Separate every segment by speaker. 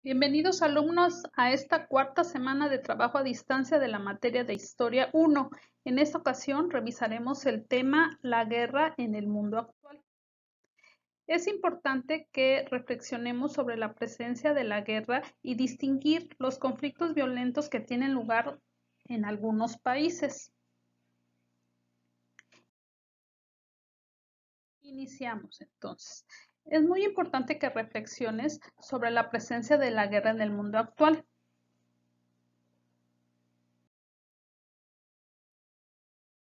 Speaker 1: Bienvenidos alumnos a esta cuarta semana de trabajo a distancia de la materia de Historia 1. En esta ocasión revisaremos el tema La guerra en el mundo actual. Es importante que reflexionemos sobre la presencia de la guerra y distinguir los conflictos violentos que tienen lugar en algunos países. Iniciamos entonces. Es muy importante que reflexiones sobre la presencia de la guerra en el mundo actual.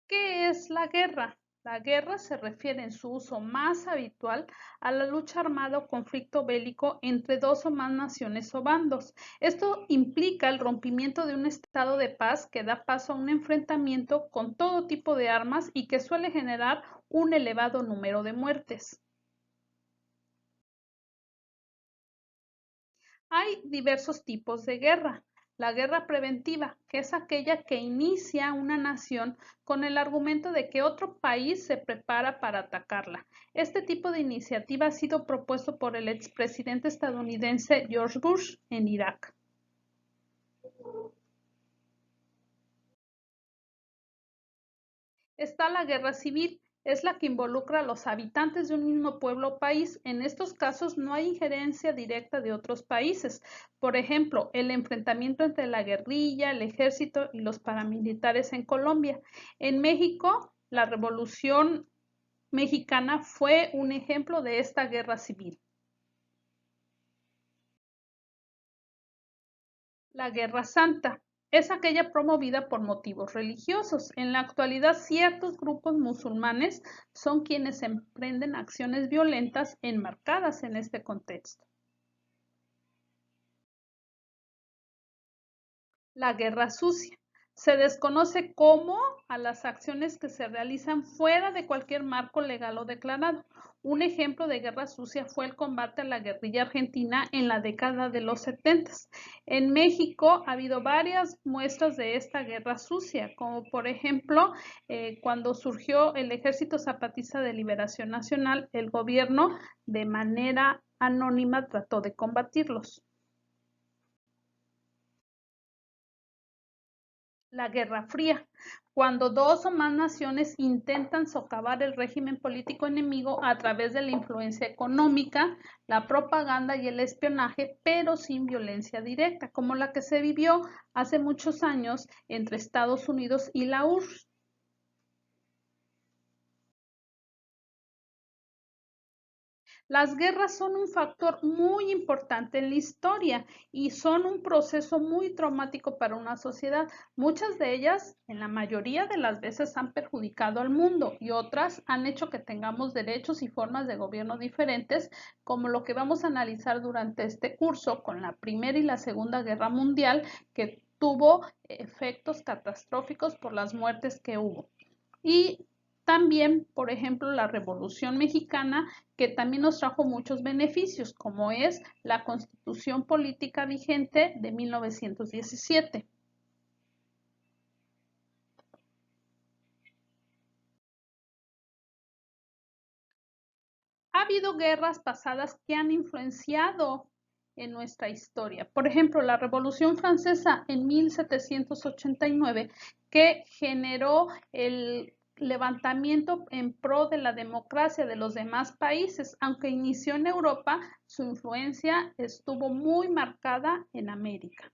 Speaker 1: ¿Qué es la guerra? La guerra se refiere en su uso más habitual a la lucha armada o conflicto bélico entre dos o más naciones o bandos. Esto implica el rompimiento de un estado de paz que da paso a un enfrentamiento con todo tipo de armas y que suele generar un elevado número de muertes. Hay diversos tipos de guerra. La guerra preventiva, que es aquella que inicia una nación con el argumento de que otro país se prepara para atacarla. Este tipo de iniciativa ha sido propuesto por el expresidente estadounidense George Bush en Irak. Está la guerra civil, es la que involucra a los habitantes de un mismo pueblo o país. En estos casos no hay injerencia directa de otros países. Por ejemplo, el enfrentamiento entre la guerrilla, el ejército y los paramilitares en Colombia. En México, la Revolución Mexicana fue un ejemplo de esta guerra civil. La Guerra Santa es aquella promovida por motivos religiosos. En la actualidad, ciertos grupos musulmanes son quienes emprenden acciones violentas enmarcadas en este contexto. La guerra sucia. Se desconoce cómo a las acciones que se realizan fuera de cualquier marco legal o declarado. Un ejemplo de guerra sucia fue el combate a la guerrilla argentina en la década de los 70. En México ha habido varias muestras de esta guerra sucia, como por ejemplo cuando surgió el Ejército Zapatista de Liberación Nacional, el gobierno de manera anónima trató de combatirlos. La Guerra Fría, cuando dos o más naciones intentan socavar el régimen político enemigo a través de la influencia económica, la propaganda y el espionaje, pero sin violencia directa, como la que se vivió hace muchos años entre Estados Unidos y la URSS. Las guerras son un factor muy importante en la historia y son un proceso muy traumático para una sociedad. Muchas de ellas, en la mayoría de las veces, han perjudicado al mundo y otras han hecho que tengamos derechos y formas de gobierno diferentes, como lo que vamos a analizar durante este curso con la Primera y la Segunda Guerra Mundial, que tuvo efectos catastróficos por las muertes que hubo. Y también, por ejemplo, la Revolución Mexicana, que también nos trajo muchos beneficios, como es la Constitución Política vigente de 1917. Ha habido guerras pasadas que han influenciado en nuestra historia. Por ejemplo, la Revolución Francesa en 1789, que generó el levantamiento en pro de la democracia de los demás países. Aunque inició en Europa, su influencia estuvo muy marcada en América.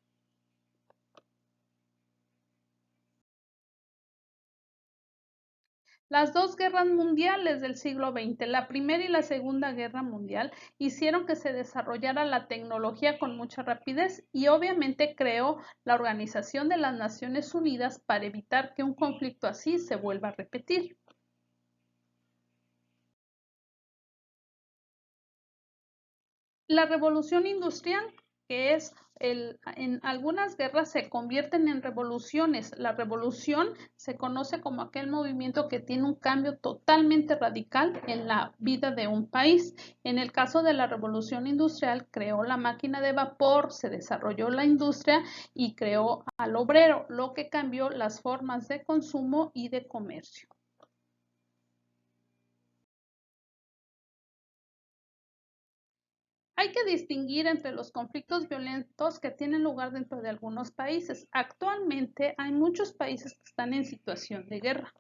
Speaker 1: Las dos guerras mundiales del siglo XX, la Primera y la Segunda Guerra Mundial, hicieron que se desarrollara la tecnología con mucha rapidez y obviamente creó la Organización de las Naciones Unidas para evitar que un conflicto así se vuelva a repetir. La revolución industrial, que es en algunas guerras se convierten en revoluciones. La revolución se conoce como aquel movimiento que tiene un cambio totalmente radical en la vida de un país. En el caso de la revolución industrial, creó la máquina de vapor, se desarrolló la industria y creó al obrero, lo que cambió las formas de consumo y de comercio. Hay que distinguir entre los conflictos violentos que tienen lugar dentro de algunos países. Actualmente hay muchos países que están en situación de guerra.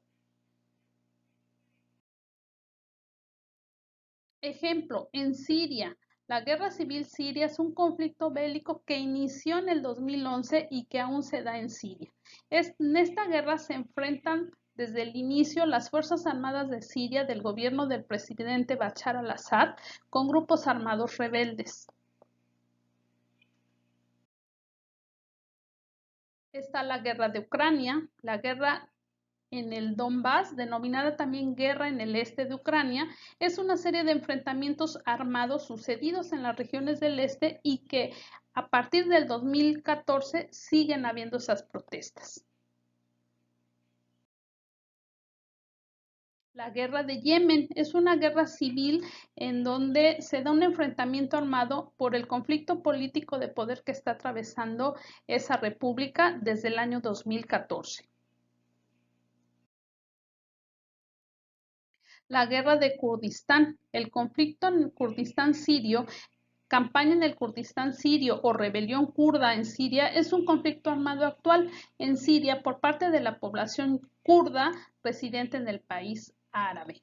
Speaker 1: Ejemplo, en Siria, la guerra civil siria es un conflicto bélico que inició en el 2011 y que aún se da en Siria. En esta guerra se enfrentan desde el inicio las Fuerzas Armadas de Siria del gobierno del presidente Bashar al-Assad con grupos armados rebeldes. Está la guerra de Ucrania, la guerra en el Donbass, denominada también guerra en el este de Ucrania, es una serie de enfrentamientos armados sucedidos en las regiones del este y que a partir del 2014 siguen habiendo esas protestas. La guerra de Yemen es una guerra civil en donde se da un enfrentamiento armado por el conflicto político de poder que está atravesando esa república desde el año 2014. La guerra de Kurdistán, el conflicto en el Kurdistán sirio, campaña en el Kurdistán sirio o rebelión kurda en Siria es un conflicto armado actual en Siria por parte de la población kurda residente en el país árabe.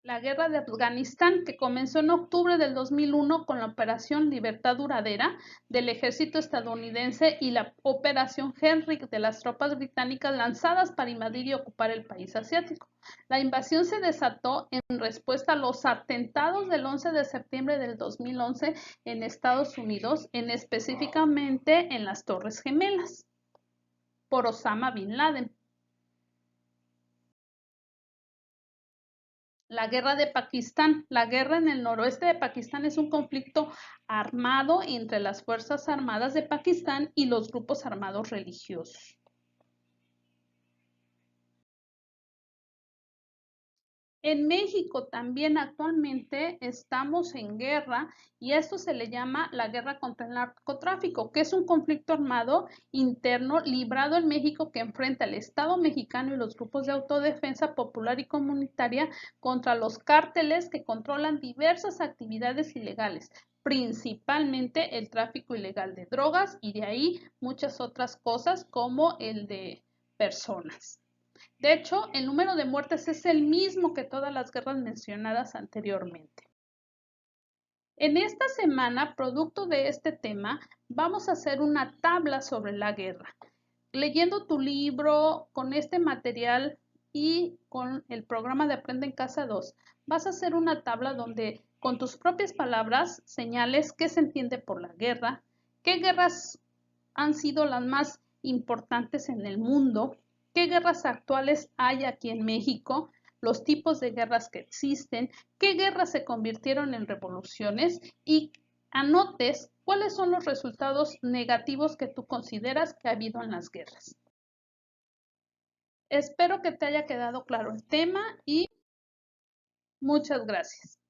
Speaker 1: La guerra de Afganistán, que comenzó en octubre del 2001 con la Operación Libertad Duradera del ejército estadounidense y la Operación Henry de las tropas británicas lanzadas para invadir y ocupar el país asiático. La invasión se desató en respuesta a los atentados del 11 de septiembre del 2011 en Estados Unidos, específicamente en las Torres Gemelas, por Osama Bin Laden. La guerra de Pakistán. La guerra en el noroeste de Pakistán es un conflicto armado entre las Fuerzas Armadas de Pakistán y los grupos armados religiosos. En México también actualmente estamos en guerra y esto se le llama la guerra contra el narcotráfico, que es un conflicto armado interno librado en México que enfrenta al Estado mexicano y los grupos de autodefensa popular y comunitaria contra los cárteles que controlan diversas actividades ilegales, principalmente el tráfico ilegal de drogas y de ahí muchas otras cosas como el de personas. De hecho, el número de muertes es el mismo que todas las guerras mencionadas anteriormente. En esta semana, producto de este tema, vamos a hacer una tabla sobre la guerra. Leyendo tu libro, con este material y con el programa de Aprende en Casa 2, vas a hacer una tabla donde con tus propias palabras señales qué se entiende por la guerra, qué guerras han sido las más importantes en el mundo, qué guerras actuales hay aquí en México, los tipos de guerras que existen, qué guerras se convirtieron en revoluciones y anotes cuáles son los resultados negativos que tú consideras que ha habido en las guerras. Espero que te haya quedado claro el tema y muchas gracias.